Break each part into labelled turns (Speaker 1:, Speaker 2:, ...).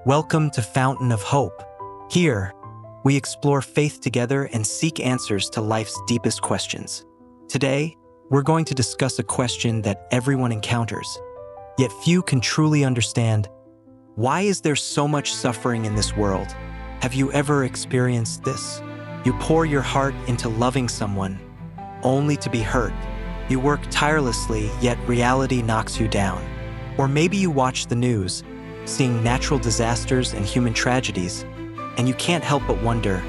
Speaker 1: Welcome to Fountain of Hope. Here, we explore faith together and seek answers to life's deepest questions. Today, we're going to discuss a question that everyone encounters, yet few can truly understand. Why is there so much suffering in this world? Have you ever experienced this? You pour your heart into loving someone, only to be hurt. You work tirelessly, yet reality knocks you down. Or maybe you watch the news, seeing natural disasters and human tragedies, and you can't help but wonder,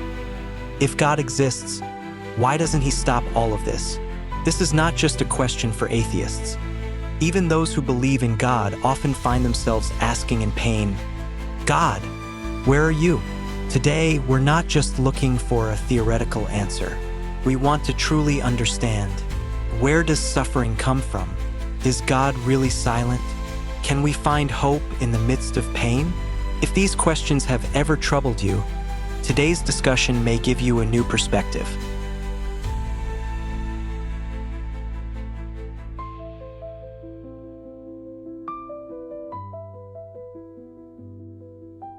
Speaker 1: if God exists, why doesn't he stop all of this? This is not just a question for atheists. Even those who believe in God often find themselves asking in pain, God, where are you? Today, we're not just looking for a theoretical answer. We want to truly understand, where does suffering come from? Is God really silent? Can we find hope in the midst of pain? If these questions have ever troubled you, today's discussion may give you a new perspective.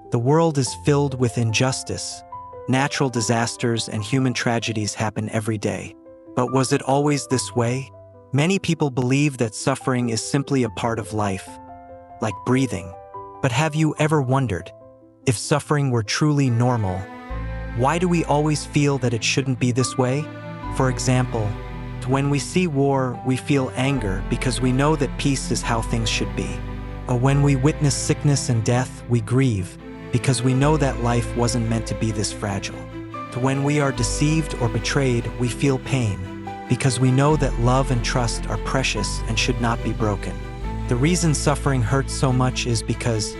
Speaker 1: The world is filled with injustice. Natural disasters and human tragedies happen every day. But was it always this way? Many people believe that suffering is simply a part of life, like breathing. But have you ever wondered, if suffering were truly normal, why do we always feel that it shouldn't be this way? For example, when we see war, we feel anger because we know that peace is how things should be. Or when we witness sickness and death, we grieve because we know that life wasn't meant to be this fragile. When we are deceived or betrayed, we feel pain because we know that love and trust are precious and should not be broken. The reason suffering hurts so much is because,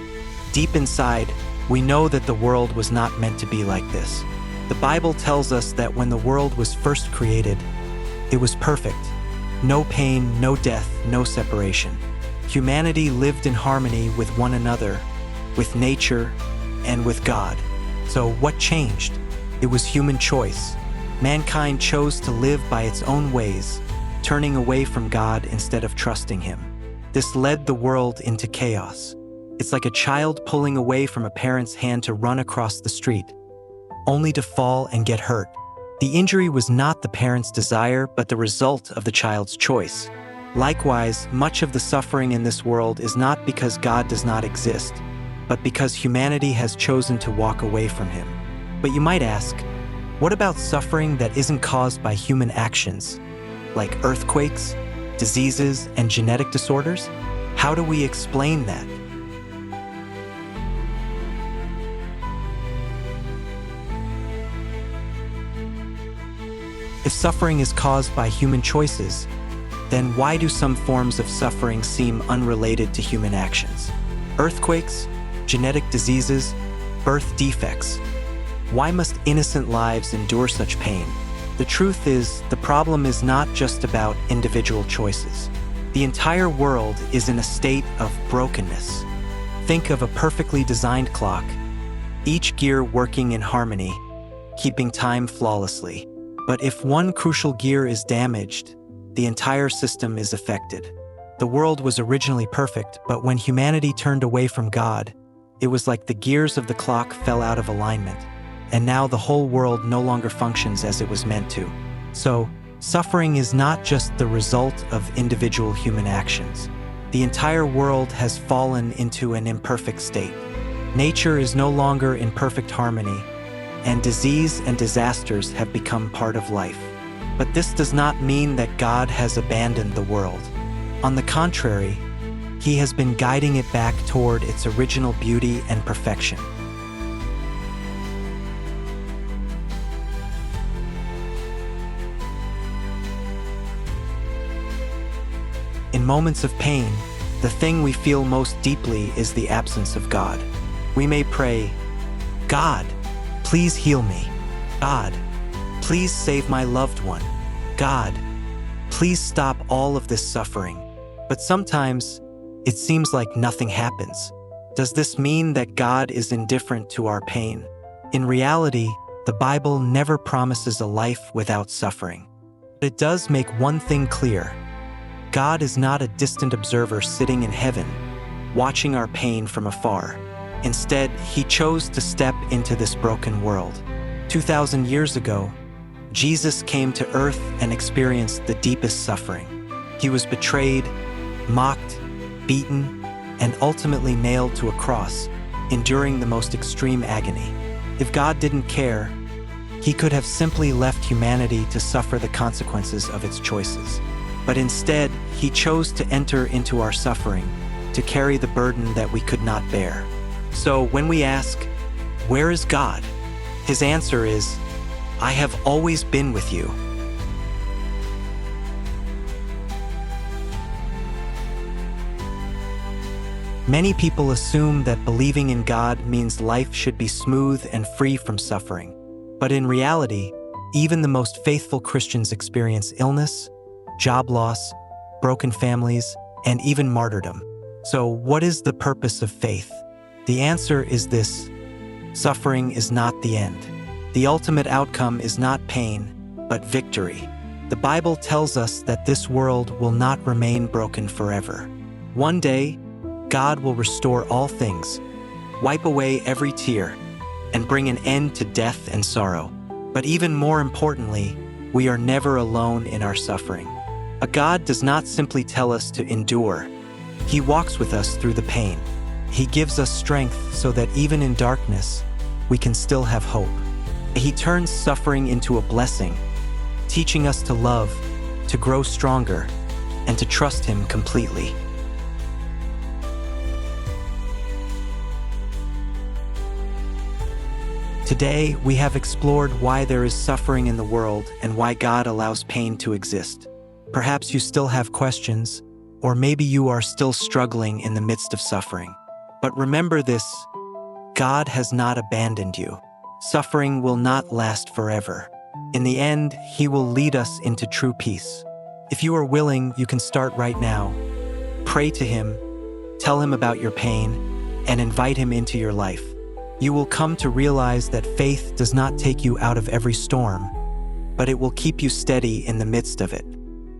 Speaker 1: deep inside, we know that the world was not meant to be like this. The Bible tells us that when the world was first created, it was perfect. No pain, no death, no separation. Humanity lived in harmony with one another, with nature, and with God. So what changed? It was human choice. Mankind chose to live by its own ways, turning away from God instead of trusting him. This led the world into chaos. It's like a child pulling away from a parent's hand to run across the street, only to fall and get hurt. The injury was not the parent's desire, but the result of the child's choice. Likewise, much of the suffering in this world is not because God does not exist, but because humanity has chosen to walk away from him. But you might ask, what about suffering that isn't caused by human actions, like earthquakes, diseases, and genetic disorders? How do we explain that? If suffering is caused by human choices, then why do some forms of suffering seem unrelated to human actions? Earthquakes, genetic diseases, birth defects. Why must innocent lives endure such pain? The truth is, the problem is not just about individual choices. The entire world is in a state of brokenness. Think of a perfectly designed clock, each gear working in harmony, keeping time flawlessly. But if one crucial gear is damaged, the entire system is affected. The world was originally perfect, but when humanity turned away from God, it was like the gears of the clock fell out of alignment. And now the whole world no longer functions as it was meant to. So, suffering is not just the result of individual human actions. The entire world has fallen into an imperfect state. Nature is no longer in perfect harmony, and disease and disasters have become part of life. But this does not mean that God has abandoned the world. On the contrary, he has been guiding it back toward its original beauty and perfection. In moments of pain, the thing we feel most deeply is the absence of God. We may pray, God, please heal me. God, please save my loved one. God, please stop all of this suffering. But sometimes, it seems like nothing happens. Does this mean that God is indifferent to our pain? In reality, the Bible never promises a life without suffering. But it does make one thing clear. God is not a distant observer sitting in heaven, watching our pain from afar. Instead, he chose to step into this broken world. 2,000 years ago, Jesus came to earth and experienced the deepest suffering. He was betrayed, mocked, beaten, and ultimately nailed to a cross, enduring the most extreme agony. If God didn't care, he could have simply left humanity to suffer the consequences of its choices. But instead, he chose to enter into our suffering, to carry the burden that we could not bear. So when we ask, "Where is God?" his answer is, "I have always been with you." Many people assume that believing in God means life should be smooth and free from suffering. But in reality, even the most faithful Christians experience illness, job loss, broken families, and even martyrdom. So what is the purpose of faith? The answer is this: suffering is not the end. The ultimate outcome is not pain, but victory. The Bible tells us that this world will not remain broken forever. One day, God will restore all things, wipe away every tear, and bring an end to death and sorrow. But even more importantly, we are never alone in our suffering. A God does not simply tell us to endure. He walks with us through the pain. He gives us strength so that even in darkness, we can still have hope. He turns suffering into a blessing, teaching us to love, to grow stronger, and to trust Him completely. Today, we have explored why there is suffering in the world and why God allows pain to exist. Perhaps you still have questions, or maybe you are still struggling in the midst of suffering. But remember this: God has not abandoned you. Suffering will not last forever. In the end, He will lead us into true peace. If you are willing, you can start right now. Pray to Him, tell Him about your pain, and invite Him into your life. You will come to realize that faith does not take you out of every storm, but it will keep you steady in the midst of it.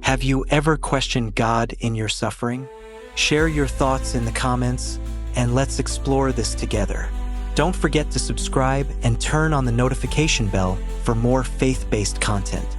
Speaker 1: Have you ever questioned God in your suffering? Share your thoughts in the comments, and let's explore this together. Don't forget to subscribe and turn on the notification bell for more faith-based content.